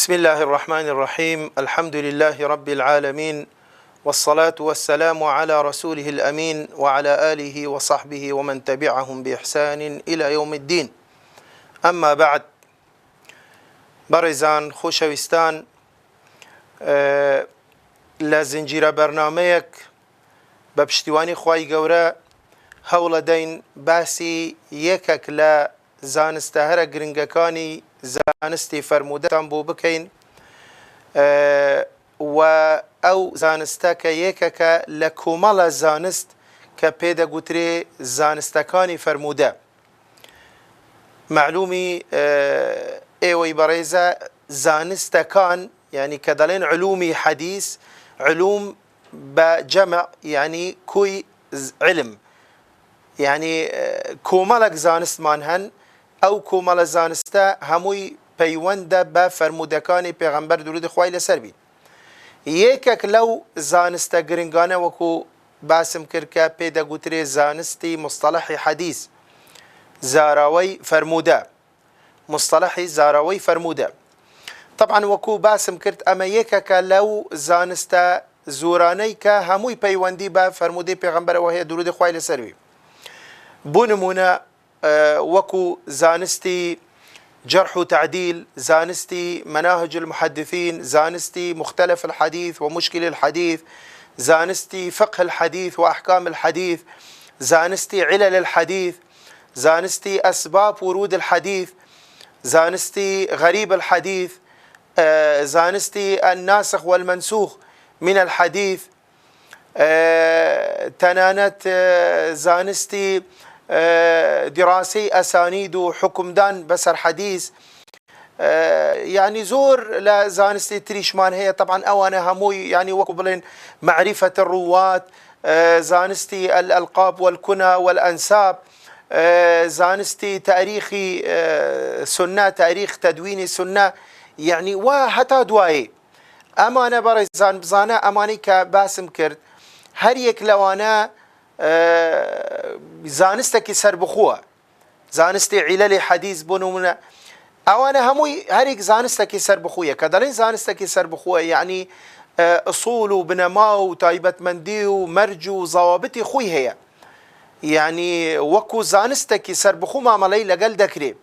بسم الله الرحمن الرحيم. الحمد لله رب العالمين، والصلاة والسلام على رسوله الأمين وعلى آله وصحبه ومن تبعهم بإحسان إلى يوم الدين. أما بعد، برزان خوشوستان، لزنجير برنامجك ببشتواني خواهي قورا هولا دين باسي يكك لا زانستهر گرنگکانی زانستی فرمودتان بو بکەین و ئەو زانستە کە یەکەکە لە کۆمەڵە زانست کە پێدەگوترێ زانستەکانی فرموودە. معلومی ئێوەی بەڕێزە زانستەکان یعنی کە دەڵێن علومی حەدیث، علوم بجمع يعني كوي علم، يعني كومالك زانستمان هن او كومال زانستا هموي پەیوەندە بە فەرموودەکانی پێغەمبەر درود خوای لەسەر بێت. یەکێک لەو زانستە گرنگانە وەکو باسم کرد کە پێدەگوترێ زانستی مصطلحی حەدیث، زاراوەی فەرموودە، مصطلحی زاراوەی فەرموودە. طبعا وەکو باسم کرد ئەمە یەکێکە لەو زانستە زۆرانەی کە هەمووی پەیوەندی بە فەرموودەی پێغەمبەرەوە هەیە درود خوای لەسەر بێت. بۆ نمونە وەکو زانستی جرح وتعديل، زانستي مناهج المحدثين، زانستي مختلف الحديث ومشكل الحديث، زانستي فقه الحديث وأحكام الحديث، زانستي علل الحديث، زانستي أسباب ورود الحديث، زانستي غريب الحديث، زانستي الناسخ والمنسوخ من الحديث، تنانت زانستي دراسي أسانيد وحكم دان بسر حديث، يعني زور لا زانستي تريشمان هي طبعا أوانا هموي يعني وقبلين معرفة الرواة، زانستي الألقاب والكنى والأنساب، زانستي تاريخي سنة، تاريخ تدوين سنة، يعني وحتى دواي أمانة برزان بزانا أماني كباسم كرد هر يك لوانا زانستكي سربخوة، زانستي علل حديث بنومنا أوانا هموي هريك زانستكي سربخوية كدلين زانستكي سربخوة يعني أصول وبنماء وتايبة مندي ومرج وضوابطي خوي هي يعني وكو زانستكي سربخو ما ملي لقل دكري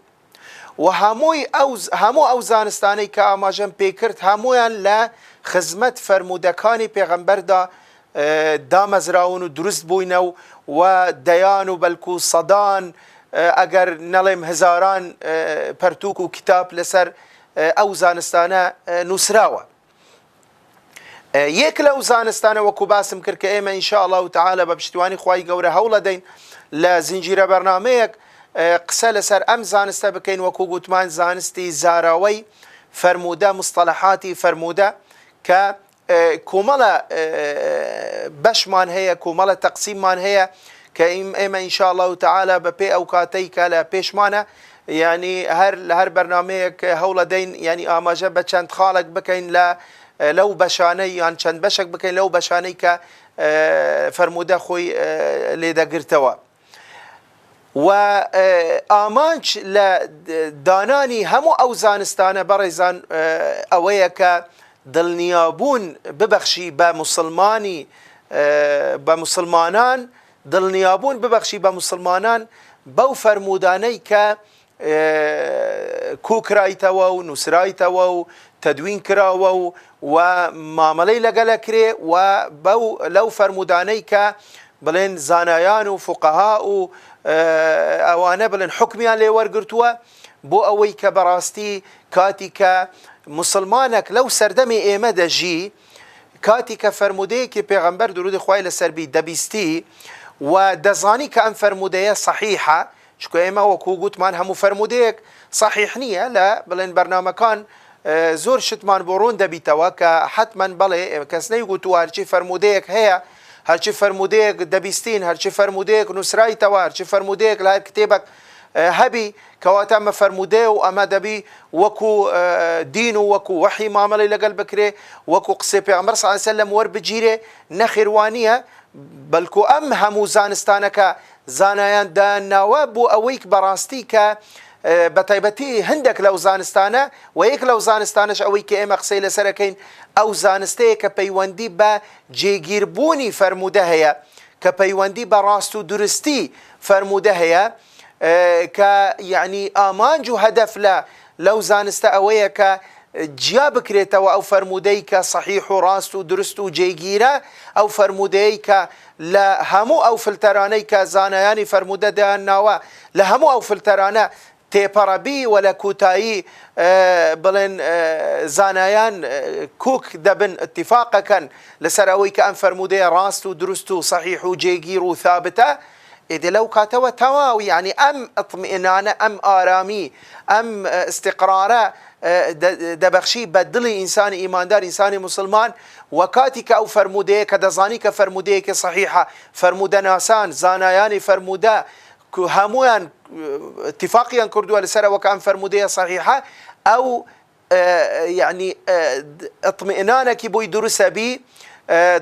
وهموي همو زانستاني كأماجن بيكرت همويان لا خزمت فرمودكاني پیغمبر دا مزراون و درست بوینو و دیان و بلکو صدان اگر نلیم هزاران پرتوک و کتاب لسر او زانستانه نسراوه. یک لو زانستانه وکو باسم کرد که ایمه انشاءالله تعالی ببشتوانی خواهی گوره هولا دین لزنجیر برنامه قسە لەسەر ئەم زانستە بکەین وەکو گوتمان زانستی زاراوەی فەرموودە، مصطلحاتی فەرموودە کە کۆمەڵە بەشمان هەیە، کۆمەڵە تەقسیممان هەیە کە ئێمە ئینشاءالله تعالی بە پێی ئەو کاتەی کە لە پێشمانە یعنی لە هەر بەرنامەیەک هەوڵە دەین یعنی ئاماژە بە چەند خاڵێک بکەین لەو بەشانەی یان چەند بەشێک بکەین لەو بەشانەی کە فەرموودە خۆی لێدەگرتەوە. و ئامانج لە دانانی هەموو ئەو زانستانە بەڕێزان ئەوەیە کە دڵنیابوون ببەخشی بە مسلمانی بە مسلمانان، دڵنیابوون ببەخشی بە مسلمانان بەو فەرموودانەی کە کوکرایتەوە و نووسرایتەوە و تەدوین کراوە و مامەڵەی لەگەلە کرێ و لەو فەرموودانەی کە بڵێن زانایان و فوقەها و ئەوانە بڵێن حکمیان لێ وەرگرتووە بۆ ئەوەی کە بەڕاستی کاتی کە مسلمانك لو سردمي ئێمە دەژی کاتی کە فەرموودەیەکی پێغەمبەر درود خوای لەسەر بی دەبیستی و دەزانی کە ئەم فەرموودەیە صحیحە، چکە ئێمە وەکو گوتمان هەموو فەرموودەیەک صحیح نییە لە بڵێن بەرنامەکان زۆر شتمان بۆ ڕوون دەبیتەوە کە حتمەن بەڵێ کەس نەیگوتووە هەرچی فەرموودەیەک هەیە، هەرچی فەرموودەیەک دەبیستین، هەرچی فەرموودەیەک نووسرایتەوە، هەرچی فەرموودەیەک لە هەر کتێبێک هەبی کەواتە ئەمە فەرموودەیە و ئەمە دەبی وەکو دین و وەکو وەحی مامەڵەی لەگەڵ بکرێ وەکو قسەی پێغەمبەر صلی الله علیه وسلم وەربگیرێ، نەخێوانیە بەڵکو ئەم هەموو زانستانەکە زانایان داناوە بۆ ئەوەی بەڕاستی کە بتایبەتی هەندێک لەو زانستانە و یەک لەو زانستانش ئەوەی کە ئێمە قسەی لەسەرەکەین ئەو زانستەیە کە پەیوەندی بە جێگیربوونی فەرموودە هەیە کە پەیوەندی بە ڕاست و درستی فەرموودە هەیە کە یعنی ئامانج و هەدەف لەو زانستە ئەوەیە کە جیا بکرێتەوە ئەو فەرموودەی کە صحیح و ڕاست و درست و جێگیرە ئەو فەرموودەیە کە لە هەموو ئەو فلتەرانەی کە زانایانی فەرموودە دایانناوە لە هەموو ئەو فلتەرانە تێپەڕەبی و لە کوتایی بڵێن زانایان کوک دەبن اتفاقەکەن لەسەر ئەوەی کە ئەم فەرموودەیە ڕاست و دروست و صحیح و جێگیر و ثابتە ئێدە لەو کاتەوە تەواو یعنی ئەم ئەطمئنانە ئەم ئارامی ئەم استقرارە دەبەخشی بە دڵی ئینسانی ئیماندار ئینسانی مسلمان و کاتی کە ئەو فەرموودەیە کە دەزانی کە فەرموودەیەکی صحیحە فەرموودە ناسان زانایانی فەرموودە هەمویان اتفاقیان کردووە لەسەرەوە کە ئەم فەرموودەیە صحیحە ئەو یعنی ئەطمئنانێکی بۆی دروستە بی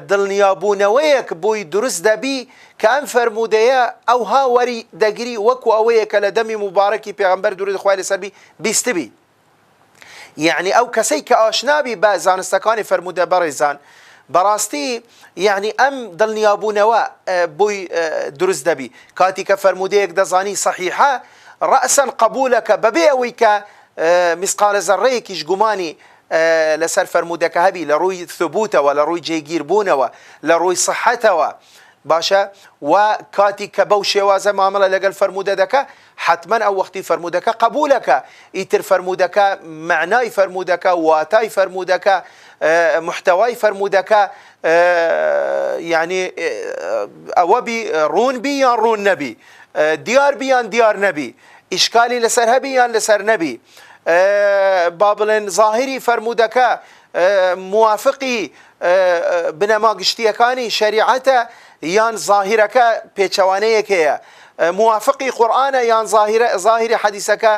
دڵنیابوونەوەیەک بۆی دروست دەبی کە ئەم فەرموودەیە ئەو هاوەری دەگری وەکو ئەوەیە کە لە دەمی مبارەکی پێغەمبەر درود خوای لەسەر بیستبی یعنی ئەو کەسەی کە ئاشنابی بە زانستەکانی فەرموودە بەڕێزان بەڕاستی یعنی ئەم دڵنیابوونەوە بۆی دروست دەبی کاتی کە فەرموودەیەک دەزانی صحیحە ڕەسەن قبولەکە بەبێ ئەوەی کە مسقالە زەڕەیەکیش گومانی لەسەر فەرموودەکە هەبی لە ڕووی ثبوتەوە لە ڕووی جێگیربوونەوە لە ڕووی صحەتەوە باشە و کاتی کە بەو شێوازە مامەڵە لەگەڵ فەرموودە دەکە حتما ئەو وەختی فەرموودەکە قبولەکە ئیتر فەرموودەکە معنای فەرموودەکە واتای فەرموودەکە محتەوای فەرموودەکە یعنی ئەوە بی ڕوون بی یان ڕوون نەبی دیار بی یان دیار نەبی ئیشکالی لەسەر هەبی یان لەسەر نەبی با بڵێن ظاهری فەرموودەکە موافقی بنەما گشتیەکانی شەریعەتە یان ظاهیرەکە پێچەوانەیەک هەیە موافقی قورئانە یان ظاهری حەدیسەکە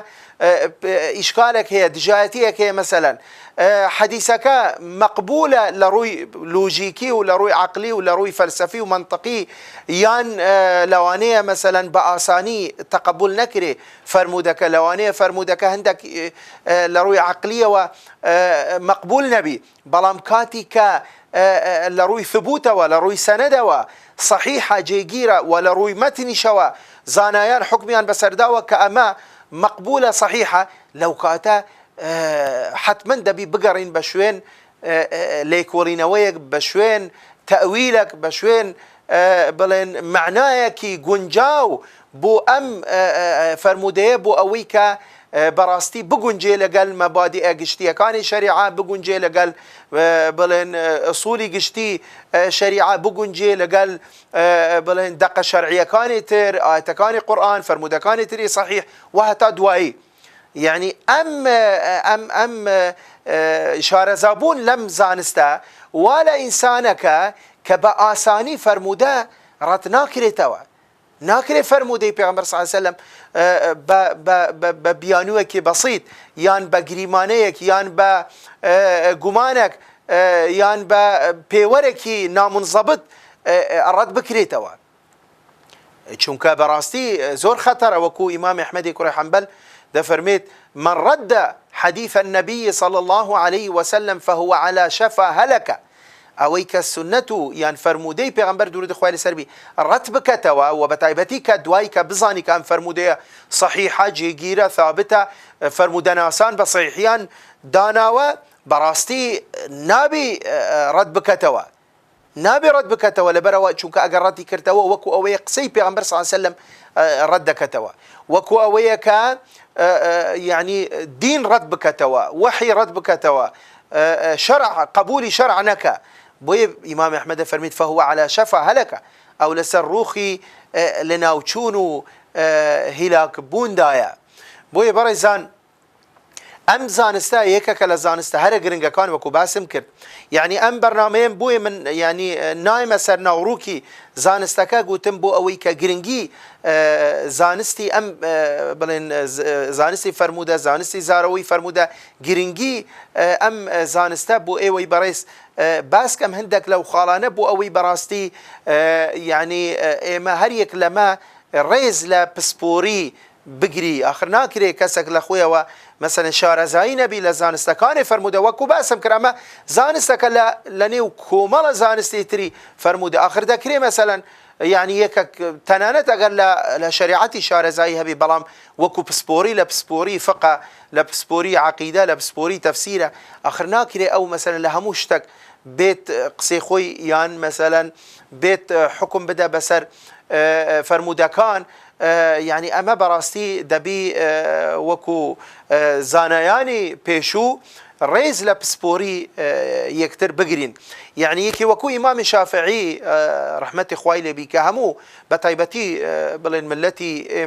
ئیشکالێک هەیە دژایەتیەک هەیە مەسەلەن حەدیسەکە مەقبولە لە ڕووی لۆژیکی و لە ڕووی عەقلی و لە ڕووی فەلسەفی و منطقی یان لەوانەیە مەسەلەن بە ئاسانی تەقبول نەکرێ فەرموودەکە لەوانەیە فەرموودەکە هەندێک لە ڕووی عەقلیەوە مەقبول نەبی بەڵام کاتی کە لە ڕووی ثبوتەوە لە ڕووی سەنەدەوە صحیحە جێگیرە و لە ڕووی مەتنیشەوە زانایان حکمیان بەسەرداوە کە ئەمە مەقبولە صحیحە لەو کاتە حتما دەبی بگەڕین بە شوێن لێکۆڵینەوەیەک بە شوێن تەویلێک بە شوێن بڵێن معنایەکی گونجاو بۆ ئەم فەرموودەیە بۆ ئەوەی کە بەڕاستی بگونجێ لەگەل مەبادیئە گشتیەکانی شەریعە بگونجێ لەگەل بڵێن ئوسولی گشتی شەریعە بگونجێ لەگەل بڵێن دەقە شەرعیەکانی تر ئاەتەکانی قورئان فەرموودەکانی تری صحیح و هەتا دوایی یعنی ئەم شارەزابوون لەم زانستە وا لە ئینسانەکە کە بە ئاسانی فەرموودە ڕەت ناکرێتەوە ناکرێت فەرموودەی پێغەمبەر صلی الله علیه وسلم بە بیانوویەکی بەسیط یان بە گریمانەیەک یان بە گومانێک یان بە پێوەرێکی نامنزەبت ڕەت بکرێتەوە چونکە بەڕاستی زۆر خەتەرە وەکو ئیمام ئەحمەدی کوڕی حەنبەل دەفەرمێت من رد حديث النبي صلى الله عليه وسلم فهو على شفا هلكة ئەوەی کە سنەت و یان فەرموودەی پێغەمبەر درود خوای لەسەر بی ڕەت بکەتەوە و بەتایبەتی کە دوای کە بزانی کە ئەم فەرموودەیە صحیحە جێگیرە ثابتە فەرموودە ناسان بە صحیحیان داناوە بەڕاستی نابی ڕەت بکەتەوە نابێ ڕەت بکەتەوە لەبەرەوە چونکە ئەگەر ڕەتی کردەوە وەکو ئەوەیە قسەی پێغەمبەر صلی الله علیه وسلم ڕەت دەکەتەوە وەکو ئەوەیە کە یعنی دین ڕەت بکەتەوە وحی ڕەت بکەتەوە شرع قبولی شرع نەکە بۆیە ئیمام ئەحمەد فەرمیت فهو على شفا هەلەکە ئەو لەسەر ڕووخی لەناوچوون و هیلاک بووندایە بۆیە بەڕێزان ئەم زانستە یەکێکە لە زانستە هەرە گرنگەکان وەکو باسم کرد یعنی ئەم بەرنامەیەم بۆیە من ینی نایمە سەر ناوڕووکی زانستەکە گوتم بۆ ئەوەی کە گرنگی زانستی ئەم بڵێن زانستی فەرموودە زانستی زارەوەی فەرموودە گرنگی ئەم زانستە بۆ ئێوەی بەڕێز باسکەم هەندێک لەو خاڵانە بۆ ئەوەی بەڕاستی یعنی ئێمە هەر یەک لەمە ڕێز لە پسپۆری بگری آخر ناکرێ کەسێک لە خۆیەوە مثلا شارەزایی نەبی لە زانستەکانی فەرموودە وەکو باسم کرد ئەمە زانستەکە لە نێو کۆمەڵە زانستی تری فەرموودە آخر دەکرێ مثلا يعني يكك تنانت أجر لشريعتي شارزاي هبي بلام وكو بسبوري لبسبوري فقه لبسبوري عقيدة لبسبوري تفسيره آخرنا كري أو مثلا لهموشتك بيت قصي خوي يان مثلا بيت حكم بدأ بسر فرمودكان يعني أما براستي دبي وكو زانياني بيشو ريز لبسبوري يكتر بقرين يعني يكي وكو إمام الشافعي رحمة خوالي بك همو بطيبتي بلين ملتي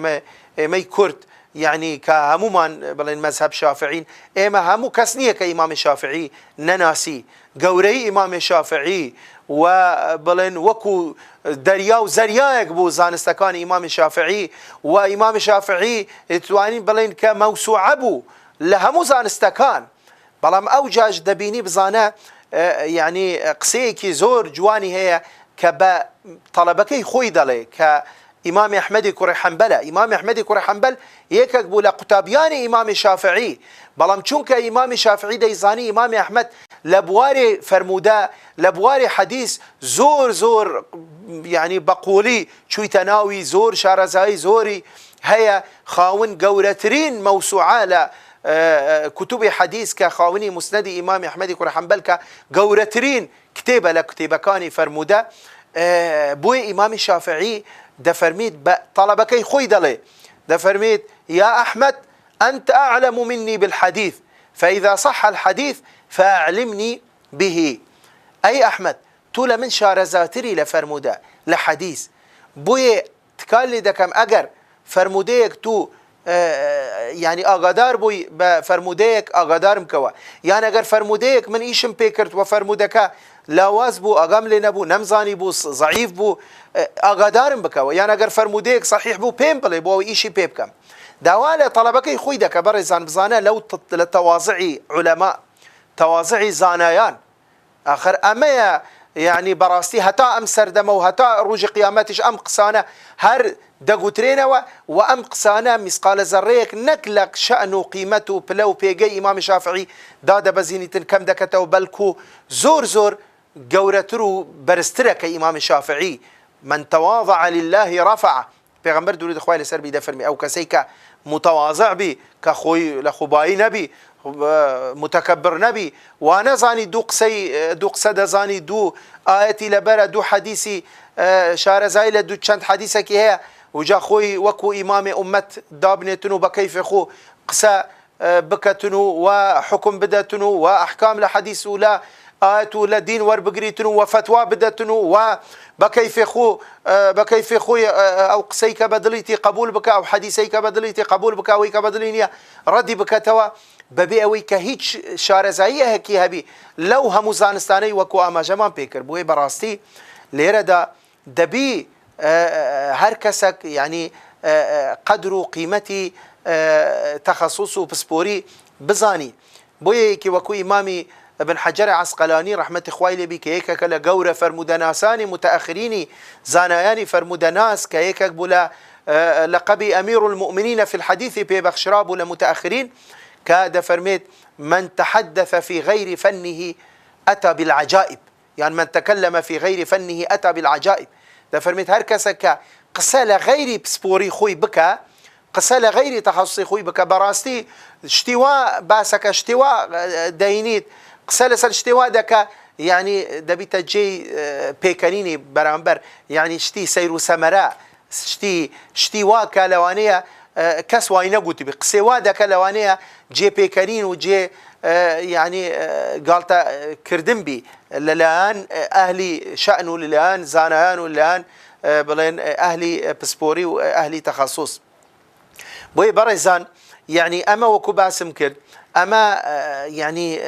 إمي كرد يعني كهمو من بلين مذهب شافعين إما همو كسنية كإمام الشافعي نناسي قوري إمام الشافعي وبلين وكو درياو زرياك بو زانستكان إمام الشافعي وإمام الشافعي توانين بلين كموسوعة بو لهمو زانستكان بەڵام ئەو جاش دەبینی بزانە يعني قسەیەکی زۆر جوانی هەیە کە بە تەڵەبەکەی خۆی دەڵێ کە ئیمامی ئەحمەدی کوڕی حەنبەلە ئیمامی ئەحمەدی کوڕی حەنبەل یەکێک بوو لە قوتابیانی ئیمامی شافعی بەڵام چونکە ئیمامی شافعی دەیزانی ئیمامی ئەحمەد لە بواری فەرموودە لە بواری حەدیث زۆر يعني بەقوولی چوویتە ناوی زۆر شارەزایی زۆری هەیە خاون گەورەترین مەوسوعە لە كتب حديث كخاوني مسند إمام أحمد كر حنبل كجورترين كتابة لكتابة كاني فرمودة بوي إمام الشافعي دفرميت طلبك خوي دلي دفرميت يا أحمد أنت أعلم مني بالحديث فإذا صح الحديث فأعلمني به أي أحمد طول من شارزاتري لفرمودة لحديث بوي تكالي دكم أجر فرموديك تو يعني آگادار بوی به فرمودهک آگادار مکوا یعنی اگر فرمودهک من ایشم پیکرد و فرمودکا لاواز بو آگام لی نبو نمزانی بو ضعیف بو آگادارم بکوا یعنی اگر فرمودهک صحیح بو پیم بلی بو ایشی پی بکم داواله طلبکی خوی دک برزان بزانه لو لتواضعي علماء تواضعي زانایان آخر اما يعني براستي هتا ام سردمه وهتا روج قيامتش ام قسانه هر دقوترينه وام قسانه مثقال ذريك نكلك شأنه قيمته بلو بيجي امام الشافعي دادا بزينيتن كم دكته بلكو زور قورترو برسترك امام الشافعي من تواضع لله رفع پیغمبر درود خوای لسر بی دفرمی او کسی که متواضع بی که خوی لخوبایی نبی متكبر نبي وانا زاني دو قصد زاني دو آياتي لبرا دو حديثي شارزاي لدو چند حديثك هي وجا خوي وكو إمام أمت دابنتنو بكيف خو قسا بكتنو وحكم بدتنو وأحكام لحديث ولا آيات ولا دين وربقريتنو وفتوى بدتنو وبكيف خو أو قسيك بدليتي قبول بك أو حديثيك بدليتي قبول بك ويك بدلينيا ردي بك توا ببي اوي كهيج شارزایی هکی هبی لو همو زانستانی وکو اما جمان پیکر بوی براستی لیره دا دبی هر کسک يعني قدر قيمتي تخصص بسبوري بزاني بوي كي وكو امامي ابن حجر عسقلاني رحمة خوالي بي كيكا كلا قورة فرمودناساني متأخريني زانياني فرمودناس كيكا بولا لقبي أمير المؤمنين في الحديث ببخشراب ولا متأخرين كاد فرميت من تحدث في غير فنه أتى بالعجائب يعني من تكلم في غير فنه أتى بالعجائب ده فرميت هركسك قسالة غيري بسبوري خوي بكا قسالة غيري تخصصي خوي بكا براستي اشتواء باسك اشتواء داينيت قسالة اشتواء دكا يعني دبيت جي بيكانيني برامبر يعني اشتي سيرو سمراء اشتواء كالوانية كس واينا قلت بقسوا ده كلوانية جي بيكارين وجي يعني قالت كردن بي للان أهلي شأنه للان زانان وللان بلين أهلي بسبوري وأهلي تخصص بوي برزان يعني أما وكباسم كرد أما يعني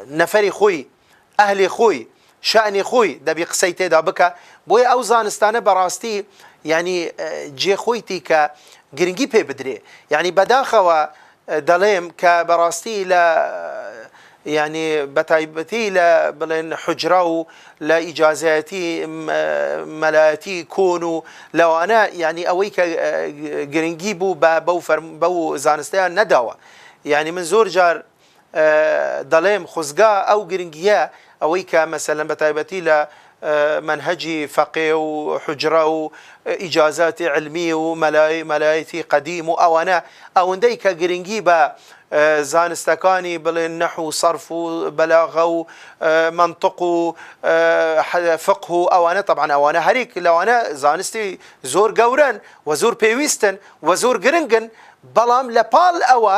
نفري خوي أهلي خوي شأني خوي ده بقسيتي ده بكا بوي أوزان استانه براستي يعني جي خويتي ك گرنگی پی بدرێ يعني بەداخەوە دەڵێم کە بەڕاستی يعني بتايبتي لا بلين حجرة لا إجازاتي ملاتي كونوا لو أنا يعني أويك جرينجيبو بو زانستيان ندوا يعني من زور جار ضليم خزقا أو جرينجيا أويك مثلا بتايبتي لا منهجي فقه وحجرة وإجازات علمية وملايتي قديم أو أنا أو نديك جرينجيبا زانستكاني بلين نحو صرف بلاغه منطق فقه او انا طبعا او انا هريك لو انا زانستي زور جورن وزور بيويستن وزور جرينجن بلام لبال او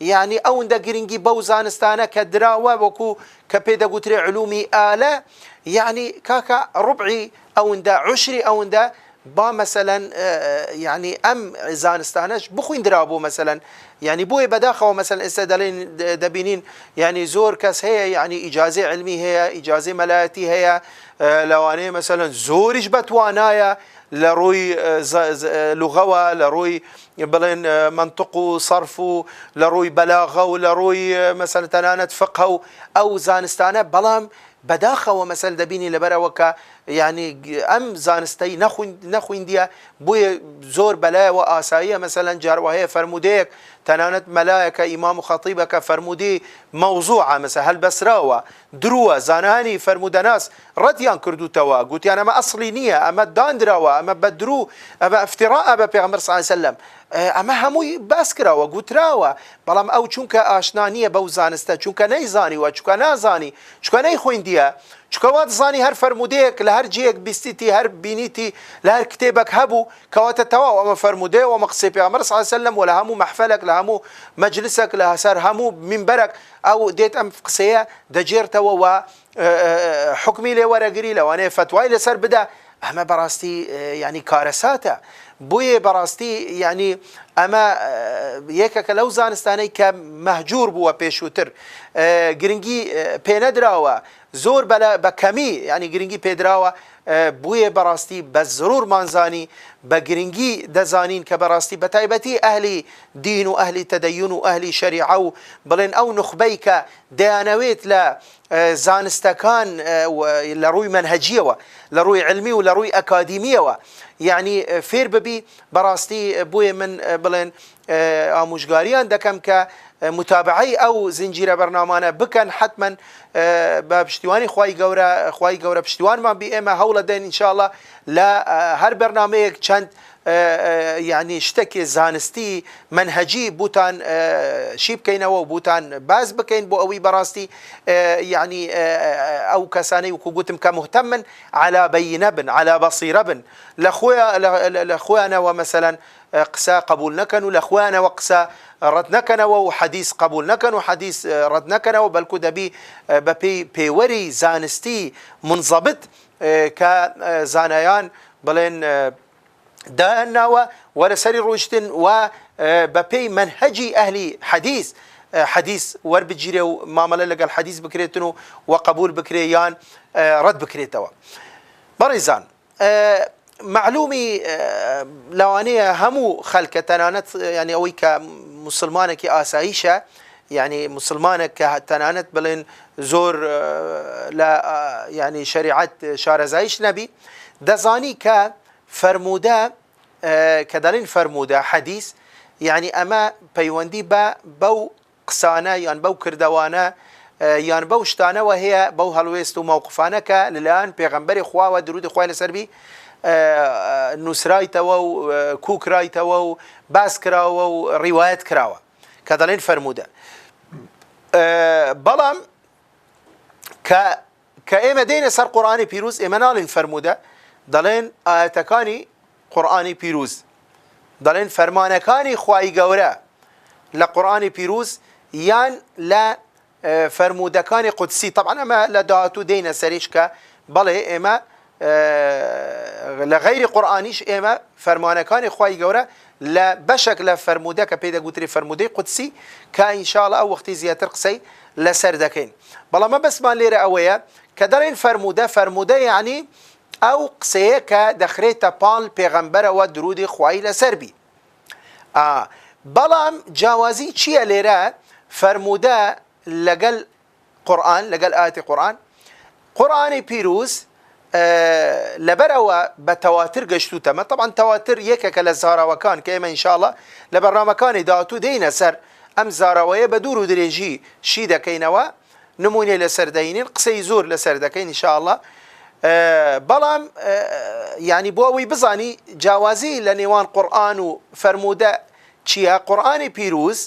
يعني او ندا جرينجي بو زانستانا كدراوه وكو كبيداغوتري علومي آلة يعني كاكا ربعي او ندا عشري او ندا با مثلا يعني ام زانستانش بخوين درابو مثلا يعني بوي بداخه مثلا استدلين دبينين يعني زور كاس هي يعني اجازه علمي هي اجازه ملاتي هي لواني مثلا زورش بتوانايا لروي لغوه لروي بلين منطقه صرفه لروي بلاغه لروي مثلا تنانت فقه او زانستانه بلام بداخه ومثلا دبيني لبروكا يعني ام زانستي نخوين ديا بوي زور بلا واسايه مثلا جار وهي فرموديك تنانت ملائكه امام خطيبك فرمودي موضوعه مثلا هل بسراوه دروه زاناني فرمودناس رديان كردو توا قلت انا ما اصلي نيه اما داندراوه اما بدرو اما افتراء بيغمبر صلى الله عليه وسلم اما هموي باسكراوه قلت راوه بلام او چونك اشنانيه بو زانسته چونك نيزاني و چونك نازاني چونك ني خوين ديا شكوات زاني هر فرموديك لهر جيك بيستيتي هر بينيتي لهر كتابك هبو كوات التوا وما فرمودي وما قصي بيغمبر صلى الله عليه وسلم ولا همو محفلك لهمو مجلسك لهسار همو منبرك او ديت ام قصيه دجير توا حكمي لي ورقري لو انا فتواي لسر بدا اما براستي يعني كارثاته بوي براستي يعني اما يكك لو زانستاني كمهجور بوا بيشوتر جرينجي بيندراوا زور بلا بكمي يعني جرينجي بيدراوا بوي براستي بزرور مانزاني بجرينجي دزانين كبراستي بتايبتي اهلي دين واهلي تدين واهلي شريعه بلين او نخبيك ديانويت لا زانستكان لروي منهجيه لروي علمي ولروي اكاديميه يعني فير ببي براستي بوي من بلين اموشغاريان دكم كمتابعي او زنجيره برنامجنا بكن حتما بشتواني خواي قورا بشتوان ما بي اما هولا دين ان شاء الله لا هر برنامج چند يعني اشتكي زانستي منهجي بوتان شيب كينا وبوتان باز بكين بو اوي براستي يعني او كساني وكوغوتم كمهتما على بينه بن على بصيره بن لاخويا ومثلا قسا قبول نكن ولاخوانا وقسا رد نكن وحديث قبول نكن وحديث رد نكن وبلكو دبي ببي بيوري زانستي منضبط كزانيان بلين دانا ولا سري روشتن وببي منهجي اهلي حديث وربجيري وما لقى الحديث بكريتنو وقبول بكريان رد بكريتوا بريزان معلومي لوانيه همو خلق تنانت يعني اوي كمسلمانك اسايشه يعني مسلمانك تنانت بلين زور لا يعني شريعه شارزايش نبي دزاني كفرموده كدلين فرموده حديث يعني اما بيوندي بو قسانه يعني بو كردوانه يعني بو شتانه وهي بو هلويست موقفانه كالان بيغمبري خوا ودرود خوا لسربي نسرايته وكوكرايته وباسكرا وروايات كراوه كدلين فرموده بلام كإما دين سر قرآني بيروز إمنال فرموده دلين آياتكاني قرآني بيروز دلين فرمانكاني خواهي قورا لقرآني بيروز يان لا فرمودكاني قدسي طبعا أما لداتو دين سريشكا بلي إما لغير قرآنيش إما فرمانكاني خواهي قورا لا بشكل فرموده كبيدا قوتري فرموده قدسي كإن شاء الله أو وقتي زيادة قصي لسردكين بلا ما بس ما ليرة أويا كدرين فرموده يعني أو قصيه كدخريتا بال پیغمبر و درود خواهي لسربي بلام جوازي چيه ليرة فرموده لقل قورآن لەگەڵ ئاەتی قورآن قورآنی پیرۆز لەبەرەوە بە تەواتر گەشتوتەمە طبعا تەواتر یەکێکە لە زاراوەکان کە ئێمە ئینشاءڵڵا لە بەرنامەکانی داهاتوو دێینە سەر ئەم زاراوەیە بە دوور و درێژی شی دەکەینەوە نمونێ لەسەر دەینین قسەی زۆر لەسەر دەکەین ئینشاءڵڵا بەڵام یعنی بۆ ئەوەی بزانی جیاوازی لە نێوان قورآن و فەرموودە چییە قورآنی پیرۆز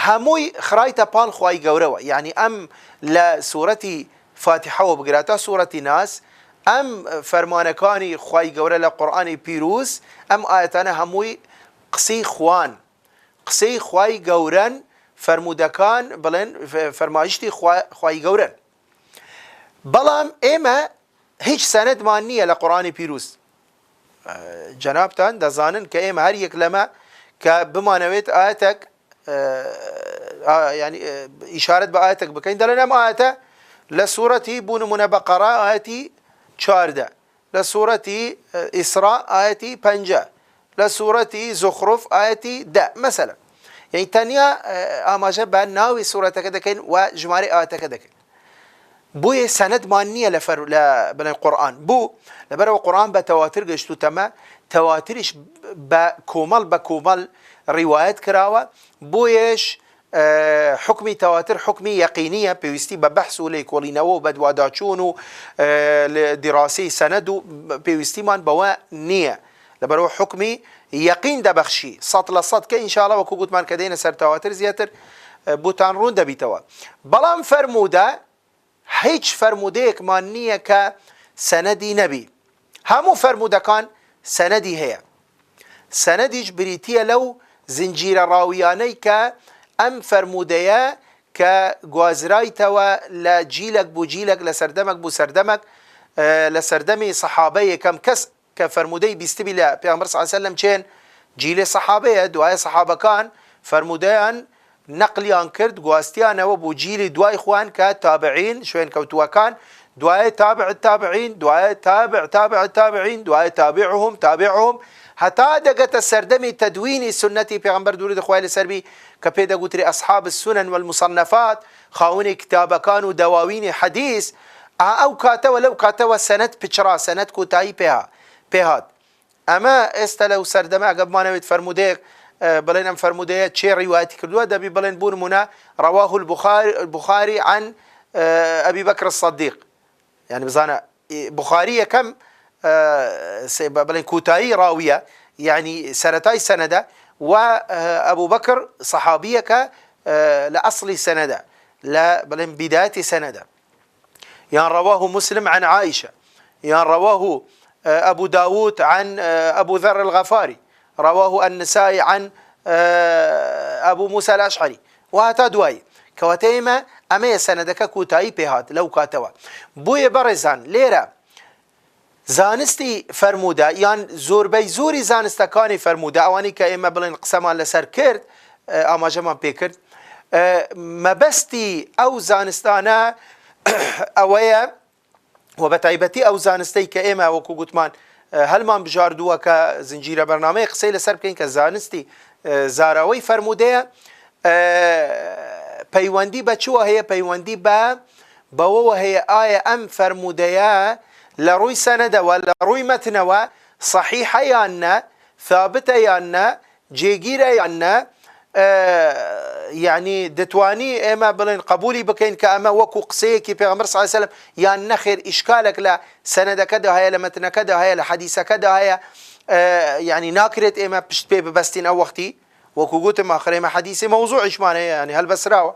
هەمووی خڕایتە پاڵ خوای گەورەوە یعنی ئەم لە سوورەتی فاتحەوە بگراتە سوورەتی ناس ئەم فەرمانەکانی خوای گەورە لە قورآنی پیرۆز ئەم ئاەتانە هەمووی قسەی خوان قسەی خوای گەورەن فەرموودەکان بڵێن فەرمایشتی خوای گەورەن بەڵام ئێمە هیچ سەنەدمان نییە لە قورآنی پیرۆز جەنابتان دەزانن کە ئێمە هەر یەک لەمە کە بمانەوێت ئاەتێک ینی ئیشارەت بە ئاەتێک بکەین دەڵێن ئەم ئاەتە لە سوورەتی بوو نمونە بەقەرا ئاەتی 14 لە سوورەتی ئیسرا ئاەتی 5 لە سوورەتی زوخرف ئاەتی 10 مەسەلەن یعنی تەنیا ئاماژە بە ناوی سوورەتەکە دەکەین و ژمارە ئاەتەکە دەکەین بۆیە سەنەدمان نییە لە بڵێن قورآن بوو لەبەرەوە قورآن بە تەواتر گەشتوتەمە تەواتریش بە کۆمەڵ ڕیوایەت کراوە بۆیەش حکمی تەواتر حکمی یەقینیە پێویستی بە بەحث و لێکۆڵینەوە و بە دوواداچوون و دیڕاسی سەنەد و پێویستیمان بەوە نییە لەبەرەوە حکمی یەقین دەبەخشی 100% کە ئینشاءڵڵا وەکو گوتمان کە دێنە سەر تەواتر زیاتر بوتان ڕوون دەبیتەوە بەڵام فەرموودە هیچ فەرموودەیەکمان نییە کە سەنەدی نەبی هەموو فەرموودەکان سەنەدی هەیە سەنەدیش بریتیە لەو زنجیرە ڕاویانەی کە ئەم فەرموودەیە کە گوازرایتەوە لە جیلێک بوو جیلێک لە سەردەمێک بوو سەردەمێک لە سەردەمی سەحابە یەکەم کەس کە فەرموودەی بیستبی لە پێغەمبەر صلی الله علیه و سلم چێن جیلێ سەحابەیە دوایە سەحابەکان فەرموودەیان نەقلیان کرد گواستیانەوە بۆ جیلی دوای خوان کە تابعین شوێن کەوتووەکان دوایە تابع التابعین دوایە تابع التابعین دوایە تابعهم هەتا دەگەتە سەردەمی تەدوینی سنەتی پێغەمبەر دوورودی خوای لەسەر بی کە پێ دەگوتری ئەصحاب السنن والمصنفات خاوەنی کتابەکان و دەواوینی حەدیث ئەو کاتەوە لەو کاتەوە سەنەد پچڕا سەنەد کۆتایی پێهات ئەمە ئێستا لەو سەردەمە ئەگە بمانەوێت فەرموودەیەک بڵێن ئەم فەرموودەیە چێ ڕیواەتی کردووە دەبی بڵێن بوو نمونە رواه البخاري عن أبي بكر الصديق يعني بزانە بخاری یەکەم بڵێن کوتایی ڕاویە يعني سەرەتای سەنەدە و ئەبوو بەکر سەحابیەکە لە ئەسڵی سەنەدە لە بڵێن بیدایەتی سەنەدە یان رواه مسلم عن عائشة یان رواه أبو داود عن أبو ذر الغفاري رواه النسائي عن أبو موسى الأشعري وهتا دوای کەواتە ئەمەیە سەنەدەکە کوتایی پێهات لەو کاتەوە بۆیە بەڕێزان لێرە زانستی فەرموودە یان زۆربەی زۆری زانستەکانی فەرموودە ئەوانی کە ئێمە بڵێن قسەمان لەسەر کرد ئاماژەمان پێ کرد مەبەستی ئەو زانستانە ئەوەیە و بە تایبەتی ئەو زانستەی کە ئێمە وەکو گوتمان هەلمان بژاردووە کە زنجیرە بەرنامەی قسەی لەسەر بکەین کە زانستی زاراوەی فەرموودەیە پەیوەندی بە چووە هەیە پەیوەندی بەوەوە هەیە ئایا ئەم فەرموودەیە لە ڕووی سەنەدەوە لە ڕووی مەتنەوە صەحیحە یان نە ثابتە یان نە جێگیرە یان نە يعني دەتوانی ئێمە بڵێن قبولی بکەین کە ئەمە وەکو قسەیەکی پێغەمبەر صلی الله علیه و سلم یان نەخێر ئیشکالێک لە سەنەدەکەدا هەیە لە مەتنەکەدا هەیە لە حەدیثەکەدا هەیە يعني ناکرێت ئێمە پشت پێ ببەستین ئەو وەختی وەکو گوتم ئاخر ئێمە حەدیثی مەوزوعیشمان هەیە يعني هەڵبەسراوە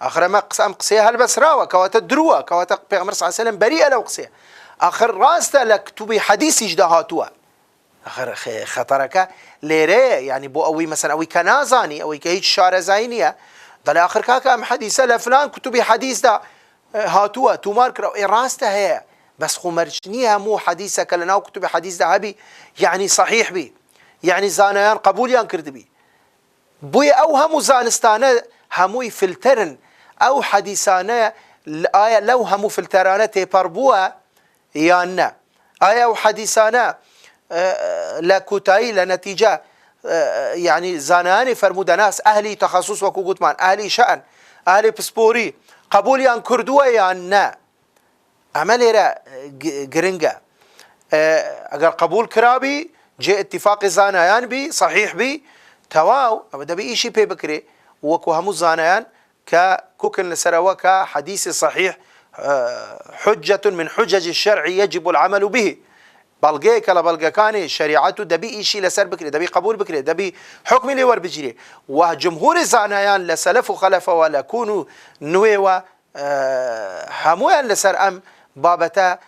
آخر ئەمە ئەم قسەیە هەڵبەسراوە کەواتە درووە کەواتە پێغەمبەر صلی الله علیه و سلم بەریئە لەو قسەیە آخر ڕاستە لە کتوبی حەدیثیشدا هاتووە آخر خەتەرەکە لێرەیە يعني بۆ ئەوەی مەسەن ئەوەی کە نازانی ئەوەی کە هیچ شارەزایی نییە دەڵێ آخر کاکە ئەم حەدیثە لە فلان کتوبی حەدیثدا هاتووە تومار کراوە ڕاستە هەیە بەس خۆ مەرج نییە هەموو حەدیثەکە لە ناو کتوبی حەدیثدا هەبی يعني صحیح بی يعني زانایان قبولیان کردبی بۆیە ئەو هەموو زانستانە هەمووی فلترن ئەو حەدیثانە ئایا لەو هەموو فلتەرانە تێپەڕ بووە یان نە ئایا ئەو حەدیثانە لە کۆتایی لە نەتیجە يعني زاناني فرمودا ناس أهلي تخصص وكو قوتمان أهلي شأن أهلي بسبوري قبوليان كردوة يان نا عملي را جرينجا اگر قبول كرابي جي اتفاق زانایان بي صحيح بي تواو ابدا بي ايشي بي بكري وكو همو زانایان كوكن لسروا كحديث صحيح حجة من حجج الشرع يجب العمل به بلغي كلا بلغا كاني شريعته دبي ايشي لسر بكري دبي قبول بكري دبي حكم لي ور بجري وجمهور زانایان لسلف وخلف ولا كونوا نويوا همويان لسر ام بابتا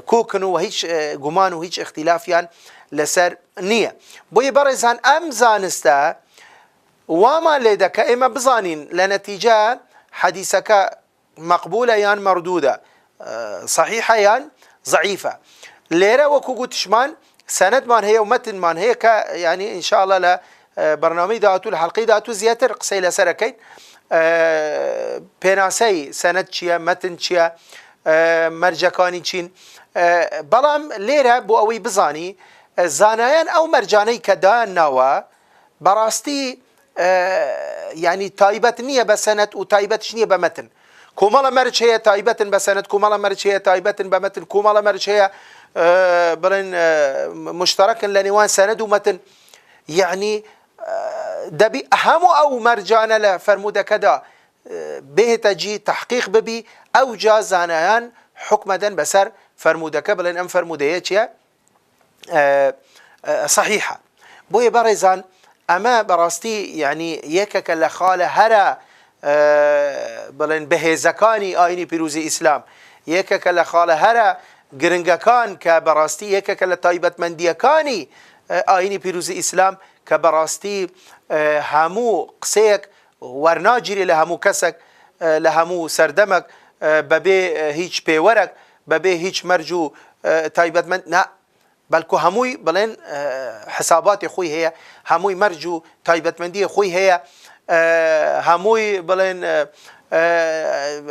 كوكنو وهيش قمان وهيش اختلافيان لسر نية بوي برزان ام زانستا وما لدك اما بزانين لنتيجة حديثك مقبولة يان مردودة صحيحة يان ضعيفة ليرة وكو قوتشمان سند مان هي ومتن مان هي يعني ان شاء الله لا برنامج داتو الحلقي داتو زياتر قصي لسركين بيناسي سند چيا متن چيا مرجكاني چين بلام ليرة بو اوي بزاني زانايان او مرجاني كدان ناوا براستي يعني تايبت نية بسند وتايبتش نية بمتن كومالا مرج هي تايبت بسند كومالا مرج هي تايبت بمتن كومالا مرج هي بلين مشترك لنيوان سند ومتن يعني دبي أهم أو مرجانا لفرمودة كدا به تجي تحقيق ببي أو جا زانيان حكمدا بسر فرمودة كبلين أم فرمودة يتيا صحيحة بوي برزان أما براستي يعني يكك لخالة هرا بلين بهزكاني آيني بيروزي إسلام يكك لخالة هرا گرنگکان که براستی یکک لطایبت مندیکانی آینی پیروزی اسلام که براستی همو قسیک ورناجری لهمو کسک لهمو سردمک ببه هیچ پیورک ببه هیچ مرجو تایبت مند نه بلکو هموی بلین حسابات خوی هي هموی مرجو تایبت مندی خوی هي هموی بلين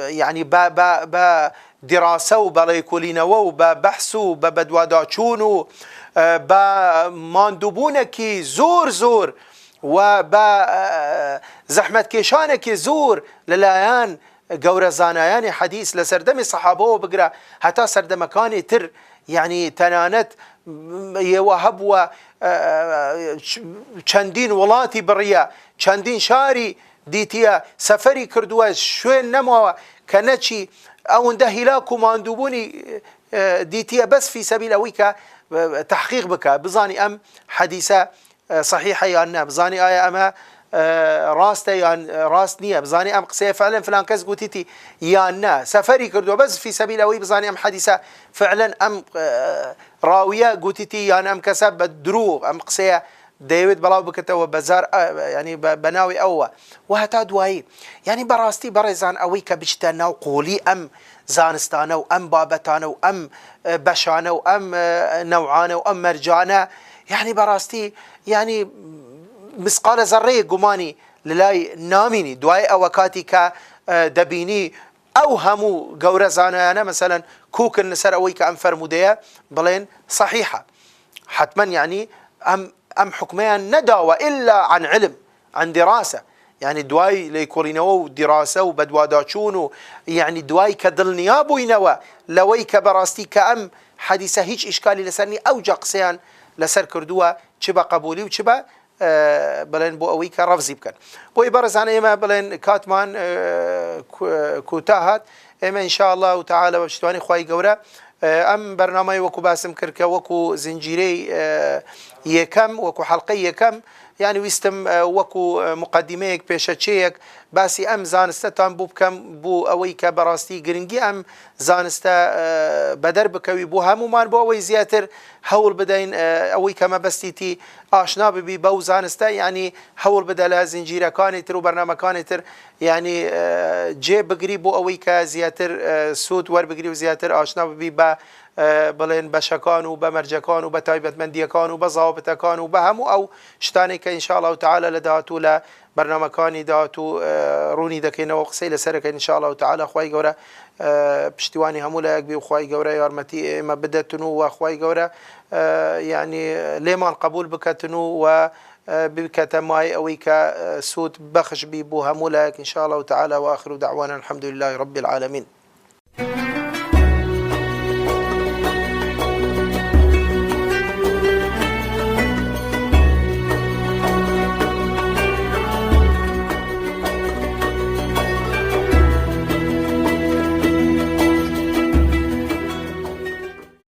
يعني با دراسة وبريكولينا وبحث وبدواداتشون بماندوبونك زور وبا زحمة كيشانك زور للايان قورة زانايان حديث لسردم صحابه وبقرا حتى سردم كاني تر يعني تنانت يوهب و چندين ولاتي بريا چندين شاري ديتيا سفري كردوا شوين نموا كنتشي او ده هلاكو ماندوبوني ديتيا بس في سبيل اويكا تحقيق بك بزاني ام حديثة صحيحة يا بزاني آية اما راسته يا راست نية بزاني ام قصية فعلا فلان كز قوتيتي يا سفري كردوا بس في سبيل اوي بزاني ام حديثة فعلا ام راوية قوتيتي يا ام كسب بدروغ ام قصية ديفيد بلاو بكتو بزار يعني بناوي أو وهتا دواي يعني براستي برزان أويك بجتنا وقولي أم زانستانا وأم بابتانا وأم بشانا وأم نوعانا وأم مرجانا يعني براستي يعني مسقال زرية قماني للاي ناميني دواي أوكاتي كدبيني أو همو قورة زانانا مثلا كوك النسر أويك أم فرمودية بلين صحيحة حتما يعني أم حكميان نداوة إلا عن علم عن دراسة يعني دواي ليكولينو دراسة وبدواداتشون يعني دواي كدل نيابو ينوى لوي كبراستي كأم حديثة هيج إشكالي لسرني أو جاقسيان لسر كردوة چبا قبولي وچبا بلين بو أوي كرفزي بكن بو يبرز عن إما بلين كاتمان كوتاهات إما إن شاء الله تعالى وبشتواني خواهي قورة ام برنامج وكو باسم كركا وكو زنجيري يكم وكو حلقي يكم يعني ويستم وكو مقدميك بيشاتشيك باسي ام زانستا تام بو بكم بو اويكا براستي جرينجي ام زانستا بدر بكوي بو همو مان بو اوي زياتر حول بدين اويكا ما بستيتي اشنا ببي بو زانستا يعني حول بدلا زنجيرة كانتر وبرنامج كانتر يعني جي بقري بو اويكا زياتر سود ور بقري وزياتر اشنا ببي با بڵێن بەشەکان و بە مەرجەکان و بە تایبەتمەندیەکان و بە زاوبتەکان و بە هەموو ئەو شتانێک کە ئینشاءالله تعالى لە داهاتوو لە بەرنامەکانی داهاتوو ڕوونی دەکەینەوە قسەی لەسەرەکەین ئینشاءالله تعالى خوای گەورە پشتیوانی هەموو لایەک بێ و خوای گەورە یارمەتی ئێمە بدەتن و خوای گەورە یعنی لێمان قبول بکەتن و بکەتە مای ئەوەی کە سوود بەخش بی بۆ هەموو لایەک ئینشاءالله تعالى وآخر دعوانا الحمد لله رب العالمين.